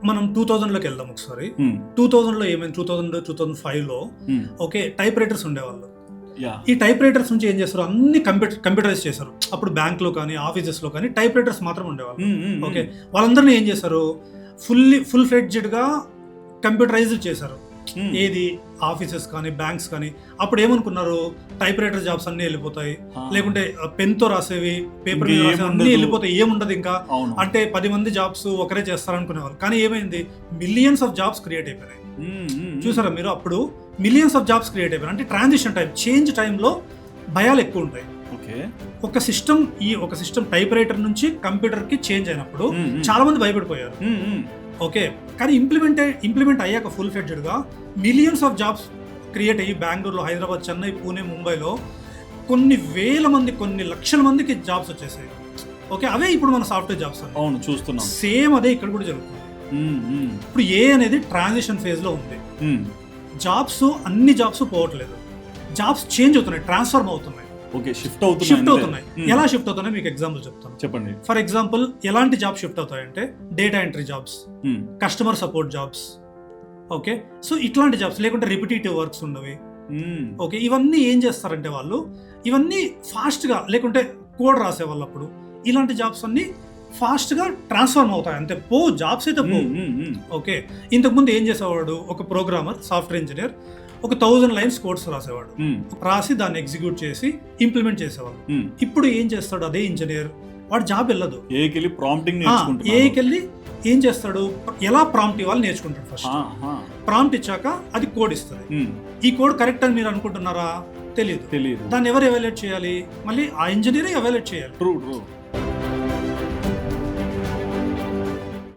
మనం 2000లోకి వెళ్దాం ఒకసారి. 2000లో ఏమైంది, 2005లో ఓకే టైప్ రైటర్స్ ఉండేవాళ్ళు. ఈ టైప్ రైటర్స్ నుంచి ఏం చేస్తారు, అన్ని కంప్యూటరైజ్ చేశారు. అప్పుడు బ్యాంక్ లో కానీ ఆఫీసెస్ లో కానీ టైప్ రైటర్స్ మాత్రం ఉండేవాళ్ళు. ఓకే, వాళ్ళందరినీ ఏం చేశారు, ఫుల్ ఫ్లెడ్జ్డ్ గా కంప్యూటరైజ్డ్ చేశారు. ఏది ఆఫీసెస్ కానీ బ్యాంక్స్ కానీ. అప్పుడు ఏమనుకున్నారు, టైప్ రైటర్ జాబ్స్ అన్ని వెళ్ళిపోతాయి, లేకుంటే పెన్ తో రాసేవి, పేపర్ మీద రాసేవి అన్ని వెళ్ళిపోతాయి, ఏముండదు ఇంకా. అంటే 10 మంది జాబ్స్ ఒకరే చేస్తారనుకునేవాళ్ళు. కానీ ఏమైంది, మిలియన్స్ ఆఫ్ జాబ్స్ క్రియేట్ అయిపోయినాయి. చూసారా మీరు, అప్పుడు మిలియన్స్ ఆఫ్ జాబ్స్ క్రియేట్ అయిపోయినాయి. అంటే ట్రాన్సిషన్ టైం, చేంజ్ టైంలో భయాలు ఎక్కువ ఉంటాయి. ఒక సిస్టమ్ టైప్ రైటర్ నుంచి కంప్యూటర్ కి చేంజ్ అయినప్పుడు చాలా మంది భయపడిపోయారు. ఓకే, కానీ ఇంప్లిమెంట్ అయ్యాక ఫుల్ ఫ్లెడ్జ్డ్ గా మిలియన్స్ ఆఫ్ జాబ్స్ క్రియేట్ అయ్యి బెంగళూరులో, హైదరాబాద్, చెన్నై, పూణే, ముంబైలో కొన్ని వేల మంది, కొన్ని లక్షల మందికి జాబ్స్ వచ్చేసాయి. ఓకే, అవే ఇప్పుడు మన సాఫ్ట్వేర్ జాబ్స్ అవును చూస్తున్నాం. సేమ్ అదే ఇక్కడ కూడా జరుగుతుంది. ఇప్పుడు ఏ అనేది ట్రాన్సిషన్ ఫేజ్ లో ఉంది. అన్ని జాబ్స్ పోవట్లేదు, జాబ్స్ చేంజ్ అవుతున్నాయి, ట్రాన్స్ఫార్మ్ అవుతున్నాయి. షిఫ్ట్ అవుతున్నాయి. ఎలా షిఫ్ట్ అవుతున్నాయి మీకు ఎగ్జాంపుల్ చెప్తాను, చెప్పండి. ఫర్ ఎగ్జాంపుల్ ఎలాంటి జాబ్ షిఫ్ట్ అవుతాయంటే data entry jobs, customer support jobs. Okay, so ఇట్లాంటి జాబ్స్, లేకుంటే రిపిటేటివ్ వర్క్స్ ఉన్నవి. ఓకే, ఇవన్నీ ఏం చేస్తారంటే వాళ్ళు ఇవన్నీ ఫాస్ట్ గా, లేకుంటే కోడ్ రాసే వాళ్ళు అప్పుడు ఇలాంటి జాబ్స్ అన్ని ఫాస్ట్ గా ట్రాన్స్ఫార్మ్ అవుతాయి. అంతే, జాబ్స్ అయితే ఓకే, ఇంతకుముందు ఏం చేసేవాడు, ఒక ప్రోగ్రామర్, సాఫ్ట్వేర్ ఇంజనీర్ ఒక 1000 లైన్స్ కోడ్స్ రాసేవాడు, రాసి దాన్ని ఎగ్జిక్యూట్ చేసి ఇంప్లిమెంట్ చేసేవాడు. ఇప్పుడు ఏం చేస్తాడు అదే ఇంజనీర్, వాడు జాబ్ వెళ్ళదు, ఏకెళ్ళి ఏం చేస్తాడు, ఎలా ప్రాంప్ట్ ఇవ్వాలి నేర్చుకుంటాడు. ఫస్ట్ ప్రాంప్ట్ ఇచ్చాక అది కోడ్ ఇస్తుంది. ఈ కోడ్ కరెక్ట్ అని మీరు అనుకుంటున్నారా, తెలియదు. దాన్ని ఎవరు ఎవాల్యుయేట్ చేయాలి, మళ్ళీ ఆ ఇంజనీరే ఎవాల్యుయేట్ చేయాలి.